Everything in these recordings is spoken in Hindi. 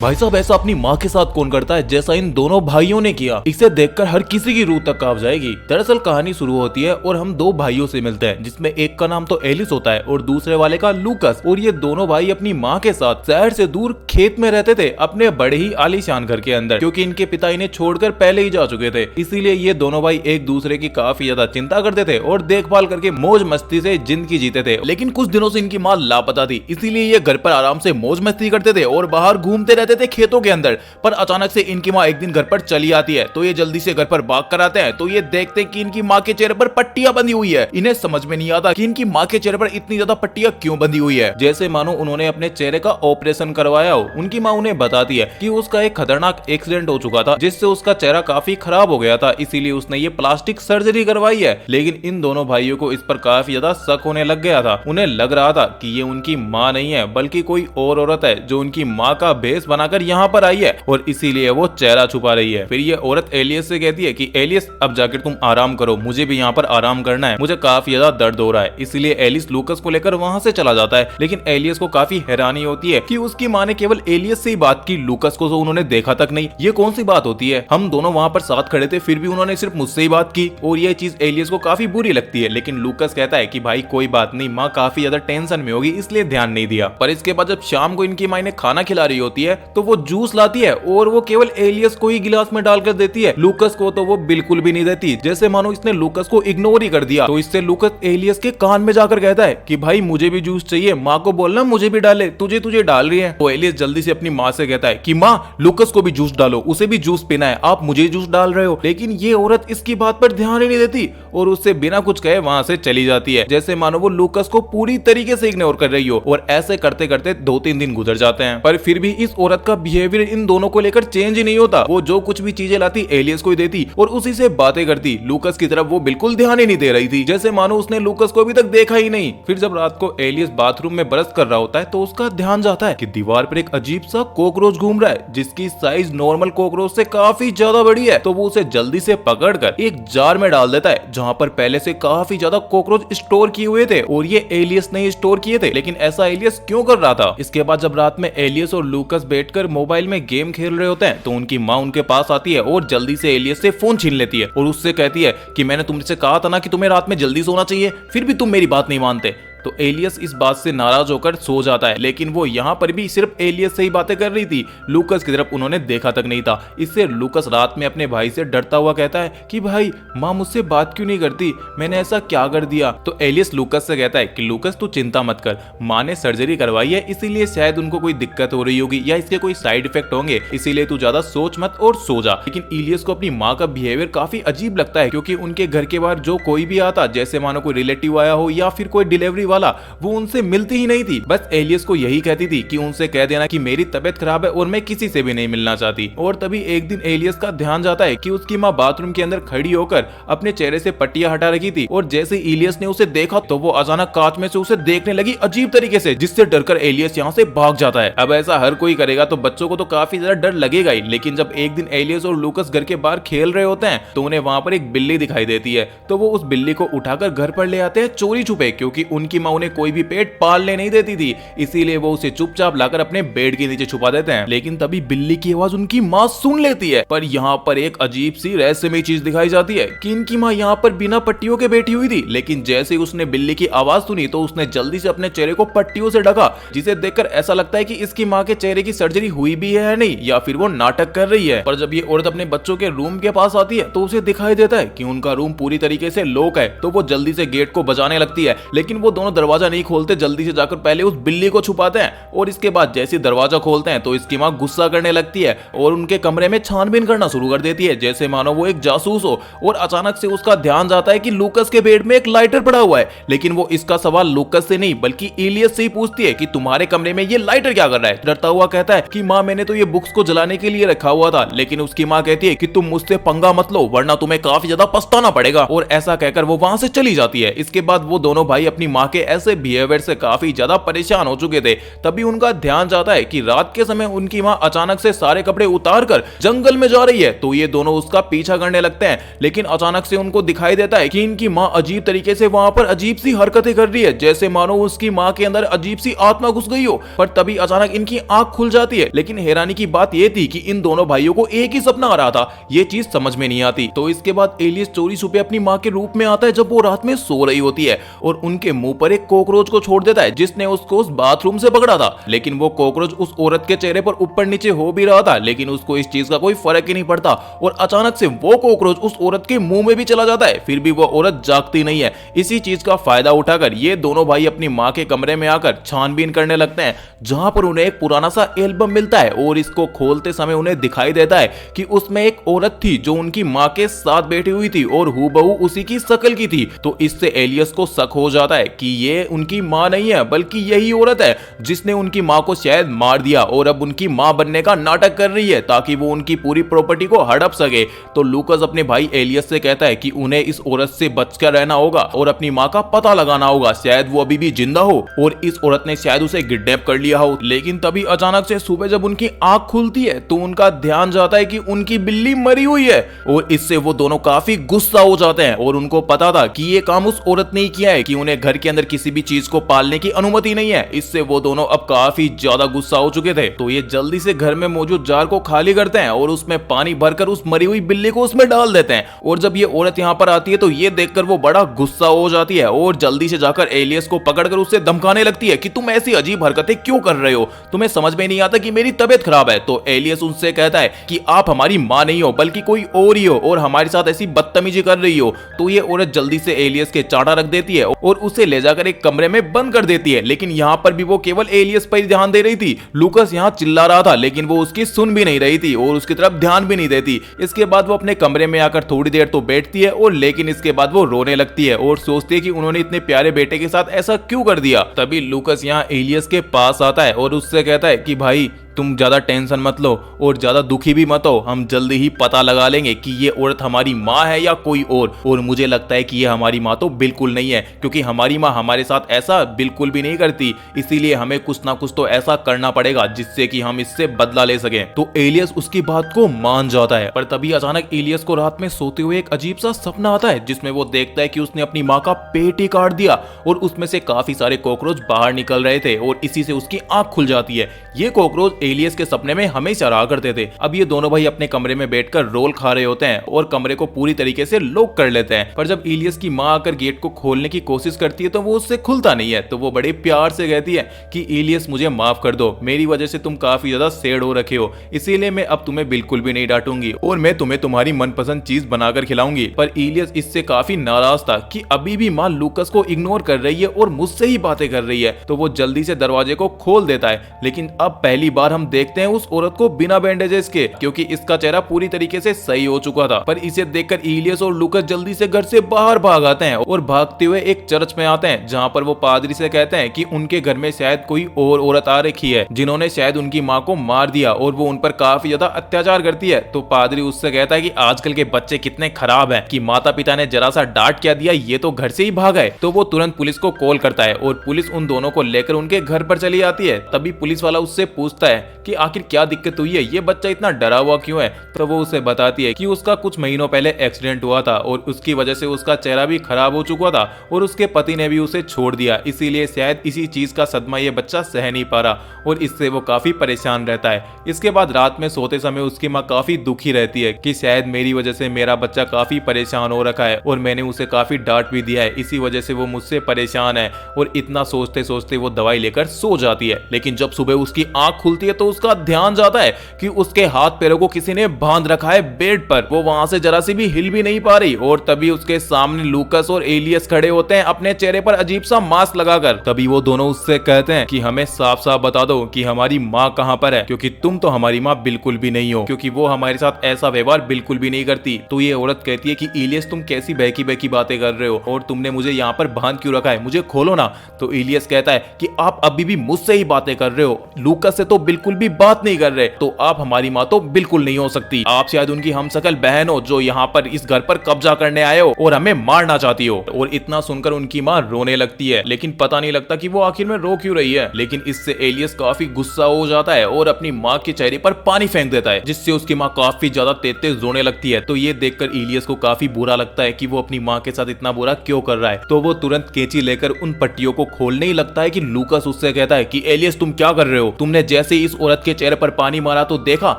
भाई साहब ऐसा अपनी माँ के साथ कौन करता है जैसा इन दोनों भाइयों ने किया। इसे देखकर हर किसी की रूह तक कांप जाएगी। दरअसल कहानी शुरू होती है और हम दो भाइयों से मिलते हैं, जिसमें एक का नाम तो एलिस होता है और दूसरे वाले का लूकस। और ये दोनों भाई अपनी माँ के साथ शहर से दूर खेत में रहते थे, अपने बड़े ही आलीशान घर के अंदर, क्योंकि इनके पिता इन्हें छोड़कर पहले ही जा चुके थे। इसीलिए ये दोनों भाई एक दूसरे की काफी ज्यादा चिंता करते थे और देखभाल करके मौज मस्ती से जिंदगी जीते थे। लेकिन कुछ दिनों से इनकी माँ लापता थी, इसीलिए ये घर पर आराम से मौज मस्ती करते थे और बाहर घूमते रहते थे खेतों के अंदर। पर अचानक से इनकी माँ एक दिन घर पर चली आती है, तो ये जल्दी से घर पर भाग कर आते हैं। तो ये देखते हैं कि इनकी माँ के चेहरे पर पट्टियां बंधी हुई है। इन्हें समझ में नहीं आता कि इनकी माँ के चेहरे पर इतनी ज्यादा पट्टियां क्यों बंधी हुई है, जैसे मानो उन्होंने अपने चेहरे का ऑपरेशन करवाया हो। उनकी माँ उन्हें बताती है कि उसका एक खतरनाक एक्सीडेंट हो चुका था, जिससे उसका चेहरा काफी खराब हो गया था, इसीलिए उसने ये प्लास्टिक सर्जरी करवाई है। लेकिन इन दोनों भाइयों को इस पर काफी ज्यादा शक होने लग गया था। उन्हें लग रहा था कि ये उनकी माँ नहीं है, बल्कि कोई और औरत है जो उनकी माँ का भेष बनाकर यहाँ पर आई है और इसीलिए वो चेहरा छुपा रही है। फिर ये औरत एलियस से कहती है कि एलियस अब जाकर तुम आराम करो, मुझे भी यहाँ पर आराम करना है, मुझे काफी ज्यादा दर्द हो रहा है। इसीलिए एलियस लूकस को लेकर वहाँ से चला जाता है। लेकिन एलियस को काफी हैरानी होती है कि उसकी माँ ने केवल एलियस से ही बात की, लूकस को तो उन्होंने देखा तक नहीं। ये कौन सी बात होती है, हम दोनों वहाँ पर साथ खड़े थे, फिर भी उन्होंने सिर्फ मुझसे ही बात की। और ये चीज एलियस को काफी बुरी लगती है। लेकिन लूकस कहता है कि भाई कोई बात नहीं, माँ काफी ज्यादा टेंशन में होगी, इसलिए ध्यान नहीं दिया। पर इसके बाद जब शाम को इनकी माँ ने खाना खिला रही होती है, तो वो जूस लाती है और वो केवल एलियस को ही गिलास में डालकर देती है। लूकस को तो वो बिल्कुल भी नहीं देती, जैसे मानो इसने लूकस को इग्नोर ही कर दिया। तो इससे लूकस एलियस के कान में जाकर कहता है कि भाई मुझे भी जूस चाहिए, माँ को बोलना मुझे भी डाले, तुझे तुझे डाल रही है। तो एलियस जल्दी से अपनी माँ से कहता है कि माँ लूकस को भी जूस डालो, उसे भी जूस पीना है, आप मुझे जूस डाल रहे हो। लेकिन ये औरत इसकी बात पर ध्यान ही नहीं देती और उससे बिना कुछ कहे वहां से चली जाती है, जैसे मानो वो लूकस को पूरी तरीके से इग्नोर कर रही हो। और ऐसे करते करते 2-3 दिन गुजर जाते हैं, पर फिर भी इस औरत का बिहेवियर इन दोनों को लेकर चेंज ही नहीं होता। वो जो कुछ भी चीजें लाती एलियस को ही देती और उसी से बातें करती। लूकस की तरफ वो बिल्कुल ध्यान ही नहीं दे रही थी, जैसे मानो उसने लूकस को अभी तक देखा ही नहीं। फिर जब रात को एलियस बाथरूम में ब्रश कर रहा होता है, तो उसका ध्यान जाता है कि दीवार पर एक अजीब सा कॉकरोच घूम रहा है, जिसकी साइज नॉर्मल कॉकरोच से काफी ज्यादा बड़ी है। तो वो उसे जल्दी से पकड़कर एक जार में डाल देता है, जहाँ पर पहले से काफी ज्यादा कॉकरोच स्टोर किए हुए थे और ये एलियस ने स्टोर किए थे। लेकिन ऐसा एलियस क्यों कर रहा था? इसके बाद जब रात में एलियस और लूकस बैठकर मोबाइल में गेम खेल रहे होते हैं, तो उनकी माँ उनके पास आती है और जल्दी से एलियस से फोन छीन लेती है और उससे कहती है कि मैंने तुमसे कहा था ना कि तुम्हें रात में जल्दी सोना चाहिए, फिर भी तुम मेरी बात नहीं मानते। तो एलियस इस बात से नाराज होकर सो जाता है। लेकिन वो यहाँ पर भी सिर्फ एलियस से ही बातें कर रही थी, लूकस की तरफ उन्होंने देखा तक नहीं था। इससे लूकस रात में अपने भाई से डरता हुआ कहता है कि भाई माँ मुझसे बात क्यों नहीं करती, मैंने ऐसा क्या कर दिया? तो एलियस लूकस से कहता है कि लूकस तू चिंता मत कर, माँ ने सर्जरी करवाई है, इसीलिए शायद उनको कोई दिक्कत हो रही होगी या इसके कोई साइड इफेक्ट होंगे, इसीलिए तू ज्यादा सोच मत और सो जा। लेकिन एलियस को अपनी माँ का बिहेवियर काफी अजीब लगता है, क्योंकि उनके घर के बाहर जो कोई भी आता, जैसे मानो कोई रिलेटिव आया हो या फिर कोई डिलीवरी वाला, वो उनसे मिलती ही नहीं थी। बस एलियस को यही कहती थी कि उनसे कह देना कि मेरी तबीयत खराब है और मैं किसी से भी नहीं मिलना चाहती। और तभी एक दिन एलियस का ध्यान जाता है कि उसकी माँ बाथरूम के अंदर खड़ी होकर अपने चेहरे से पट्टियां हटा रखी थी और जैसे एलियस ने उसे देखा, तो वो अचानक कांच में से उसे देखने लगी अजीब तरीके से, जिससे डरकर एलियस यहाँ से भाग जाता है। अब ऐसा हर कोई करेगा तो बच्चों को तो काफी ज्यादा डर लगेगा ही। लेकिन जब एक दिन एलियस और लूकस घर के बाहर खेल रहे होते हैं, तो उन्हें वहां पर एक बिल्ली दिखाई देती है। तो वो उस बिल्ली को उठाकर घर पर ले आते हैं चोरी छुपे, क्योंकि उनकी माँ उन्हें कोई भी पेट पालने नहीं देती थी, इसीलिए वो उसे चुपचाप लाकर अपने बेड के नीचे छुपा देते हैं। लेकिन तभी बिल्ली की आवाज उनकी माँ सुन लेती है। पर यहाँ पर एक अजीब सी रहस्यमय चीज दिखाई जाती है कि इनकी माँ यहाँ पर बिना पट्टियों के बैठी हुई थी। लेकिन जैसे ही उसने बिल्ली की आवाज सुनी, तो उसने जल्दी से अपने चेहरे को पट्टियों से ढका, जिसे देखकर ऐसा लगता है कि इसकी माँ के चेहरे की सर्जरी हुई भी है नहीं, या फिर वो नाटक कर रही है। पर जब ये औरत अपने बच्चों के रूम के पास आती है, तो उसे दिखाई देता है कि उनका रूम पूरी तरीके से लॉक है। तो वो जल्दी से गेट को बजाने लगती है, लेकिन वो दोनों दरवाजा नहीं खोलते, जल्दी से जाकर पहले उस बिल्ली को छुपाते हैं। और इसके बाद जैसे दरवाजा खोलते हैं, तो इसकी माँ गुस्सा करने लगती है और उनके कमरे में छानबीन करना शुरू कर देती है, जैसे मानो वो एक जासूस हो। और अचानक से उसका ध्यान जाता है कि लूकस के बेड में एक लाइटर पड़ा हुआ है। लेकिन वो इसका सवाल लूकस से नहीं बल्कि एलियस से ही पूछती है कि तुम्हारे कमरे में ये लाइटर क्या कर रहा है? डरता हुआ कहता है कि माँ मैंने तो ये बुक्स को जलाने के लिए रखा हुआ था। लेकिन उसकी माँ कहती है कि तुम मुझसे पंगा मत लो, वरना तुम्हें काफी ज्यादा पछताना पड़ेगा। और ऐसा कहकर वो वहां से चली जाती है। इसके बाद वो दोनों भाई अपनी माँ के के ऐसे बिहेवियर से काफी ज्यादा परेशान हो चुके थे। तभी उनका ध्यान जाता है कि रात के समय उनकी माँ अचानक से सारे कपड़े उतार कर जंगल में जा रही है। तो ये दोनों उसका पीछा करने लगते हैं, लेकिन अचानक से उनको दिखाई देता है कि इनकी माँ अजीब तरीके से वहां पर अजीब सी हरकतें कर रही है, जैसे मानो उसकी माँ के अंदर अजीब सी आत्मा घुस गई हो। पर तभी अचानक इनकी आंख खुल जाती है। लेकिन हैरानी की बात यह थी कि इन दोनों भाइयों को एक ही सपना आ रहा था, ये चीज समझ में नहीं आती। तो इसके बाद एलियस चोरी छुपे अपनी माँ के रूप में आता है जब वो रात में सो रही होती है, और उनके मुंह पर एक कॉकरोच को छोड़ देता है जिसने उसको उस बाथरूम से पकड़ा था। लेकिन वो कॉकरोच उस औरत के चेहरे पर ऊपर नीचे हो भी रहा था, लेकिन उसको इस चीज का कोई फर्क ही नहीं पड़ता। और अचानक से वो कॉकरोच उस औरत के मुंह में भी चला जाता है, फिर भी वो औरत जागती नहीं है। इसी चीज का फायदा उठाकर ये दोनों भाई अपनी माँ के कमरे में आकर छानबीन करने लगते हैं, जहां पर उन्हें एक पुराना सा एल्बम मिलता है। और इसको खोलते समय उन्हें दिखाई देता है कि उसमें एक औरत थी जो उनकी माँ के साथ बैठी हुई थी और हूबहू उसी की शक्ल की थी। तो इससे एलियस को शक हो जाता है कि ये उनकी माँ नहीं है, बल्कि यही औरत है जिसने उनकी माँ को शायद मार दिया और अब उनकी माँ बनने का नाटक कर रही है ताकि वो उनकी पूरी प्रॉपर्टी को हड़प सके। तो लूकस अपने भाई एलियस से कहता है कि उन्हें इस औरत से बचकर रहना होगा और अपनी माँ का पता लगाना होगा, शायद वो अभी भी जिंदा हो और इस औरत ने शायद उसे किडनैप कर लिया हो। लेकिन तभी अचानक से सुबह जब उनकी आंख खुलती है तो उनका ध्यान जाता है कि उनकी बिल्ली मरी हुई है, और इससे वो दोनों काफी गुस्सा हो जाते हैं। और उनको पता था कि ये काम उस औरत ने ही किया है कि उन्हें घर के अंदर किसी भी चीज को पालने की अनुमति नहीं है। इससे वो दोनों अब काफी ज्यादा गुस्सा हो चुके थे। तो ये जल्दी से घर में मौजूद जार को खाली करते हैं और उसमें पानी भरकर उस मरी हुई बिल्ली को उसमें डाल देते हैं। और जब ये औरत यहाँ पर आती है तो ये देखकर वो बड़ा गुस्सा हो जाती है और जल्दी से जाकर एलियस को पकड़कर उससे धमकाने लगती है कि तुम ऐसी अजीब हरकतें क्यों कर रहे हो, तुम्हें समझ में नहीं आता कि मेरी तबीयत खराब है। तो एलियस उनसे कहता है कि आप हमारी माँ नहीं हो बल्कि कोई और ही हो और हमारे साथ ऐसी बदतमीजी कर रही हो। तो ये औरत जल्दी से एलियस के चाटा रख देती है और उसे ले जाकर एक कमरे में बंद कर देती है। लेकिन यहाँ पर भी वो केवल एलियस पर ध्यान दे रही थी। लूकस यहाँ चिल्ला रहा था लेकिन वो उसकी सुन भी नहीं रही थी और उसकी तरफ ध्यान भी नहीं देती। इसके बाद वो अपने कमरे में आकर थोड़ी देर तो बैठती है और लेकिन इसके बाद वो रोने लगती है और सोचती है कि उन्होंने इतने प्यारे बेटे के साथ ऐसा क्यों कर दिया। तभी लूकस यहाँ एलियस के पास आता है और उससे कहता है कि भाई तुम ज्यादा टेंशन मत लो और ज्यादा दुखी भी मत हो, हम जल्दी ही पता लगा लेंगे कि ये औरत हमारी माँ है या कोई और मुझे लगता है कि ये हमारी माँ तो बिल्कुल नहीं है, क्योंकि हमारी माँ हमारे साथ ऐसा बिल्कुल भी नहीं करती। इसीलिए हमें कुछ ना कुछ तो ऐसा करना पड़ेगा जिससे कि हम इससे बदला ले सकें। तो एलियस उसकी बात को मान जाता है। पर तभी अचानक एलियस को रात में सोते हुए एक अजीब सा सपना आता है जिसमें वो देखता है कि उसने अपनी माँ का पेट ही काट दिया और उसमें से काफी सारे कॉकरोच बाहर निकल रहे थे और इसी से उसकी आंख खुल जाती है। ये कॉकरोच एलियस के सपने में हमेशा रहा करते थे। अब ये दोनों भाई अपने कमरे में बैठकर रोल खा रहे होते हैं और कमरे को पूरी तरीके से लॉक कर लेते हैं। पर जब एलियस की माँ आकर गेट को खोलने की कोशिश करती है तो वो उससे खुलता नहीं है। तो वो बड़े प्यार से कहती है कि एलियस मुझे माफ कर दो, मेरी वजह से तुम काफी ज्यादा सैड हो रखे हो, इसीलिए मैं अब तुम्हें बिल्कुल भी नहीं डांटूंगी और मैं तुम्हें तुम्हारी मनपसंद चीज बनाकर खिलाऊंगी। पर एलियस इससे काफी नाराज था कि अभी भी माँ लूकस को इग्नोर कर रही है और मुझसे ही बातें कर रही है। तो वो जल्दी से दरवाजे को खोल देता है। लेकिन अब पहली बार हम देखते हैं उस औरत को बिना बैंडेजेस के, क्योंकि इसका चेहरा पूरी तरीके से सही हो चुका था। पर इसे देखकर एलियस और लूकस जल्दी से घर से बाहर भाग आते हैं और भागते हुए एक चर्च में आते हैं जहां पर वो पादरी से कहते हैं कि उनके घर में शायद कोई और औरत आ रखी है जिन्होंने शायद उनकी माँ को मार दिया और वो उन पर काफी ज्यादा अत्याचार करती है। तो पादरी उससे कहता है कि आजकल के बच्चे कितने खराब हैं कि माता पिता ने जरा सा डांट क्या दिया ये तो घर से ही भाग गए। तो वो तुरंत पुलिस को कॉल करता है और पुलिस उन दोनों को लेकर उनके घर पर चली आती है। तभी पुलिस वाला उससे पूछता है कि आखिर क्या दिक्कत हुई है, ये बच्चा इतना डरा हुआ क्यों है। तो वो उसे बताती है कि उसका कुछ महीनों पहले एक्सीडेंट हुआ था और उसकी वजह से उसका चेहरा भी खराब हो चुका था और उसके पति ने भी उसे छोड़ दिया, इसीलिए शायद इसी चीज का सदमा ये बच्चा सह नहीं पा रहा और इससे वो काफी परेशान रहता है। इसके बाद रात में सोते समय उसकी माँ काफी दुखी रहती है कि शायद मेरी वजह से मेरा बच्चा काफी परेशान हो रखा है और मैंने उसे काफी डांट भी दिया है, इसी वजह से वो मुझसे परेशान है। और इतना सोचते सोचते वो दवाई लेकर सो जाती है। लेकिन जब सुबह उसकी आंख खुलती है तो उसका ध्यान जाता है कि उसके हाथ पैरों को किसी ने बांध रखा है बेड पर। वो वहां से जरा सी भी हिल भी नहीं पा रही और तभी उसके सामने लूकस और एलियस खड़े होते हैं अपने चेहरे पर अजीब सा मास्क लगाकर। तभी वो दोनों उससे कहते हैं कि हमें साफ साफ बता दो कि हमारी माँ कहाँ पर है, क्योंकि तुम तो हमारी माँ बिल्कुल भी नहीं हो, क्योंकि वो हमारे साथ ऐसा व्यवहार बिल्कुल भी नहीं करती। तो ये औरत कहती है कि एलियस तुम कैसी बहकी बहकी बातें कर रहे हो और तुमने मुझे यहाँ पर बांध क्यों रखा है, मुझे खोलो ना। तो एलियस कहता है कि आप अभी भी मुझसे ही बातें कर रहे हो, लूकस से तो बिल्कुल बिल्कुल भी बात नहीं कर रहे, तो आप हमारी माँ तो बिल्कुल नहीं हो सकती। आप शायद उनकी हमशक्ल बहन हो जो यहाँ पर इस घर पर कब्जा करने आए हो और हमें मारना चाहती हो। और इतना सुनकर उनकी माँ रोने लगती है, लेकिन पता नहीं लगता कि वो आखिर में रो क्यों रही है। लेकिन इससे एलियस काफी गुस्सा हो जाता है और अपनी माँ के चेहरे पर पानी फेंक देता है, जिससे उसकी माँ काफी ज्यादा तेज रोने लगती है। तो ये देखकर एलियस को काफी बुरा लगता है कि वो अपनी माँ के साथ इतना बुरा क्यों कर रहा है। तो वो तुरंत कैंची लेकर उन पट्टियों को खोलने ही लगता है कि लूकास उससे कहता है कि एलियस तुम क्या कर रहे हो? तुमने जैसे इस औरत के चेहरे पर पानी मारा तो देखा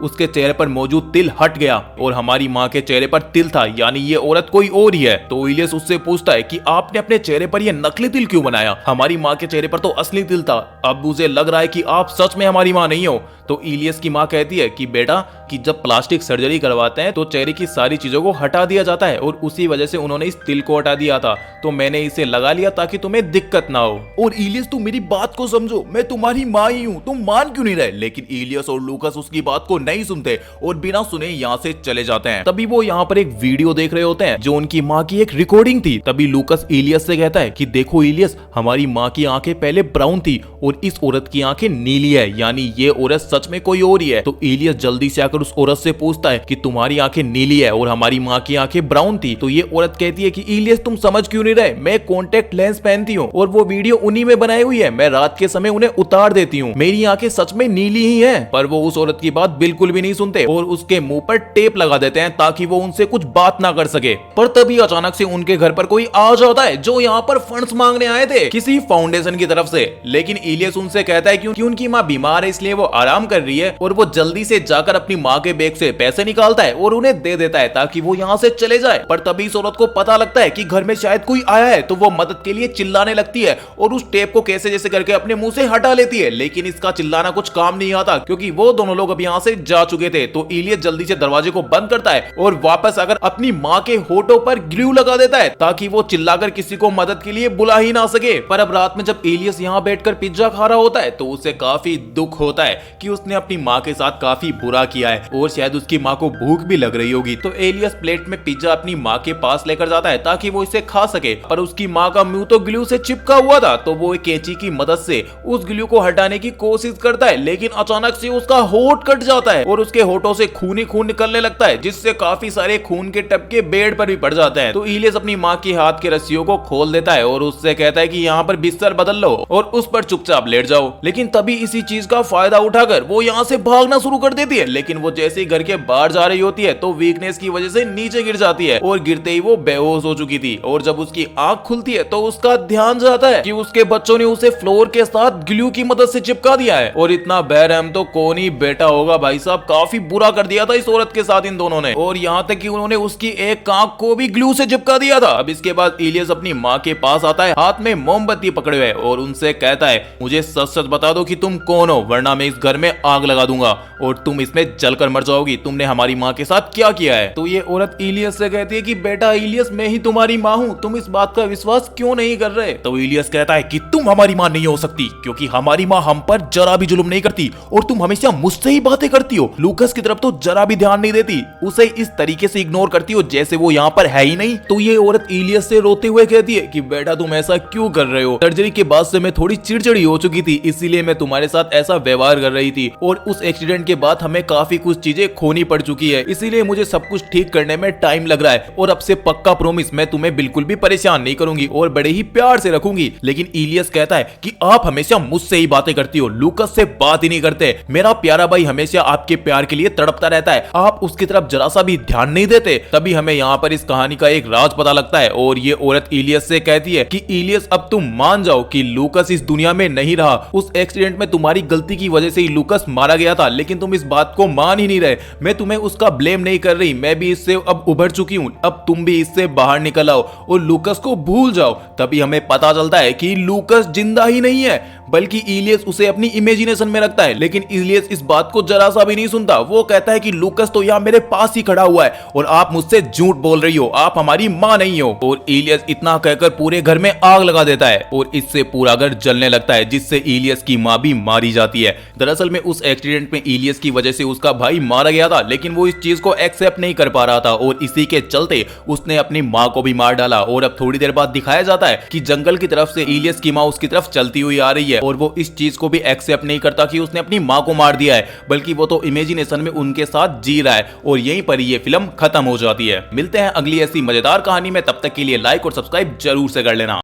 उसके चेहरे पर मौजूद तिल हट गया और हमारी माँ के चेहरे पर तिल था, यानी ये औरत कोई और ही है। तो एलियस उससे पूछता है कि आपने अपने चेहरे पर यह नकली तिल क्यों बनाया? हमारी माँ के चेहरे पर तो असली तिल था। अब मुझे लग रहा है कि आप सच में हमारी माँ नहीं हो। तो एलियस की माँ कहती है कि बेटा कि जब प्लास्टिक सर्जरी करवाते हैं तो चेहरे की सारी चीजों को हटा दिया जाता है और उसी वजह से उन्होंने इस तिल को हटा दिया था, तो मैंने इसे लगा लिया ताकि तुम्हें दिक्कत ना हो। और एलियस तुम मेरी बात को समझो, मैं तुम्हारी माँ ही हूँ, तुम मान क्यों नहीं रहे? लेकिन एलियस और लूकास उसकी बात को नहीं सुनते और बिना सुने यहाँ से चले जाते हैं। तभी वो यहाँ पर एक वीडियो देख रहे होते हैं जो उनकी माँ की एक रिकॉर्डिंग थी। तभी लूकास एलियस से कहता है कि देखो एलियस, हमारी माँ की आंखें पहले ब्राउन थी और इस औरत की आंखें नीली है, यानी ये औरत सच में कोई और ही है। तो एलियस जल्दी से आकर उस औरत से पूछता है कि तुम्हारी आंखें नीली है और हमारी माँ की आंखें ब्राउन थी। तो ये औरत कहती है कि एलियस तुम समझ क्यों नहीं रहे, मैं कॉन्टेक्ट लेंस पहनती हूँ और वो वीडियो उन्हीं में बनाई हुई है, मैं रात के समय उन्हें उतार देती हूँ, मेरी आंखें सच में नीली ही है। पर वो उस औरत की बात बिल्कुल भी नहीं सुनते और उसके मुंह पर टेप लगा देते हैं ताकि वो उनसे कुछ बात ना कर सके। पर तभी अचानक से उनके घर पर कोई आ जाता है जो यहाँ पर फंड्स मांगने आए थे किसी फाउंडेशन की तरफ से। लेकिन एलियस उनसे कहता है कि उनकी माँ बीमार है इसलिए वो आराम कर रही है और वो जल्दी से जाकर अपनी माँ के बैग से पैसे निकालता है और उन्हें दे देता है ताकि वो यहाँ से चले जाए। पर तभी इस औरत को पता लगता है कि घर में शायद कोई आया है, तो वो मदद के लिए चिल्लाने लगती है और उस टेप को कैसे जैसे करके अपने मुंह से हटा लेती है। लेकिन इसका चिल्लाना कुछ काम नहीं आता क्योंकि वो दोनों लोग अब यहाँ से जा चुके थे। तो एलियस जल्दी से दरवाजे को बंद करता है और वापस आकर अपनी माँ के होठों पर ग्लू लगा देता है ताकि वो चिल्लाकर किसी को मदद के लिए बुला ही ना सके। पर अब रात में जब एलियस यहाँ बैठकर पिज्जा खा रहा होता है तो उसे काफी दुख होता है कि उसने अपनी माँ के साथ काफी बुरा किया है और शायद उसकी माँ को भूख भी लग रही होगी। तो एलियस प्लेट में पिज्जा अपनी माँ के पास लेकर जाता है ताकि वो इसे खा सके। पर उसकी माँ का मुंह तो ग्लू से चिपका हुआ था, तो वो एक कैंची की मदद से उस ग्लू को हटाने की कोशिश करता है, लेकिन अचानक से उसका होठ कट जाता है और उसके होठों से खून ही खून निकलने लगता है, जिससे काफी सारे खून के टपके बेड पर भी पड़ जाते हैं। तो एलियस अपनी माँ के हाथ के रस्सियों को खोल देता है और उससे कहता है कि यहाँ पर बिस्तर बदल लो और उस पर चुपचाप लेट जाओ। लेकिन तभी इसी चीज का फायदा उठाकर वो यहाँ से भागना शुरू कर देती है। लेकिन वो जैसे ही घर के बाहर जा रही होती है तो वीकनेस की वजह से नीचे गिर जाती है और गिरते ही वो बेहोश हो चुकी थी। और जब उसकी आंख खुलती है तो उसका ध्यान जाता है कि उसके बच्चों ने उसे फ्लोर के साथ ग्लू की मदद से चिपका दिया है। और इतना बेरहम तो कौन ही बेटा होगा भाई साहब, काफी बुरा कर दिया था इस औरत के साथ इन दोनों ने। और यहाँ तक कि उन्होंने उसकी एक आंख को भी ग्लू से चिपका दिया था। अब इसके बाद एलियस अपनी माँ के पास आता है हाथ में मोमबत्ती पकड़े हुए और उनसे कहता है मुझे सच सच बता दो कि तुम कौन हो, वरना मैं इस घर में आग लगा दूंगा और तुम इसमें जलकर मर जाओगी। तुमने हमारी माँ के साथ क्या किया है? तो ये औरत एलियस से कहती है कि बेटा एलियस, मैं ही तुम्हारी माँ हूँ, तुम इस बात का विश्वास क्यों नहीं कर रहे? तो एलियस कहता है कि तुम हमारी माँ नहीं हो सकती क्योंकि हमारी माँ हम पर जरा भी जुल्म नहीं करती और तुम हमेशा मुझसे ही बातें करती हो। लूकास की तरफ तो जरा भी ध्यान नहीं देती, उसे इस तरीके से इग्नोर करती हो जैसे वो यहाँ पर है ही नहीं। तो ये औरत एलियस से रोते हुए कहती है कि बेटा तुम ऐसा क्यों कर रहे हो? सर्जरी के बाद से मैं थोड़ी चिड़चिड़ी हो चुकी थी, इसीलिए मैं तुम्हारे साथ ऐसा व्यवहार कर रही थी और उस एक्सीडेंट के बाद हमें काफी कुछ चीजें खोनी पड़ चुकी है, इसीलिए मुझे सब कुछ ठीक करने में टाइम लग रहा है। और अब से पक्का प्रॉमिस, मैं तुम्हें बिल्कुल भी परेशान नहीं करूंगी और बड़े ही प्यार से रखूंगी। लेकिन एलियस कहता है कि आप हमेशा मुझसे ही बातें करती हो, लूकास से बात ही नहीं करते। मेरा प्यारा भाई हमेशा आपके प्यार के लिए तड़पता रहता है, आप उसकी तरफ जरा सा भी ध्यान नहीं देते। तभी हमें यहाँ पर इस कहानी का एक राज पता लगता है और ये औरत एलियस से कहती है कि एलियस अब तुम मान जाओ कि लूकास इस दुनिया में नहीं रहा, उस एक्सीडेंट में तुम्हारी गलती की वजह से ही लूकास मारा गया था, लेकिन तुम इस बात को मान ही नहीं रहे। मैं तुम्हें उसका ब्लेम नहीं कर रही, मैं भी इससे अब उभर चुकी हूँ, अब तुम भी इससे बाहर निकल आओ और लूकास को भूल जाओ। तभी हमें पता चलता है कि लूकास जिंदा ही नहीं है बल्कि एलियस उसे अपनी इमेजिनेशन में रखता है। लेकिन एलियस इस बात को जरा सा भी नहीं सुनता, वो कहता है कि लूकास तो यहाँ मेरे पास ही खड़ा हुआ है और आप मुझसे झूठ बोल रही हो, आप हमारी माँ नहीं हो। और एलियस इतना कहकर पूरे घर में आग लगा देता है और इससे पूरा घर जलने लगता है, जिससे एलियस की माँ भी मारी जाती है। दरअसल में उस एक्सीडेंट में इलियस की वजह से उसका भाई मारा गया था, लेकिन वो इस चीज को एक्सेप्ट नहीं कर पा रहा था और इसी के चलते उसने अपनी माँ को भी मार डाला। और अब थोड़ी देर बाद दिखाया जाता है कि जंगल की तरफ से इलियस की माँ उसकी तरफ चलती हुई आ रही है और वो इस चीज को भी एक्सेप्ट नहीं करता कि उसने अपनी माँ को मार दिया है, बल्कि वो तो इमेजिनेशन में उनके साथ जी रहा है। और यहीं पर ये फिल्म खत्म हो जाती है। मिलते हैं अगली ऐसी मजेदार कहानी में, तब तक के लिए लाइक और सब्सक्राइब जरूर से कर लेना।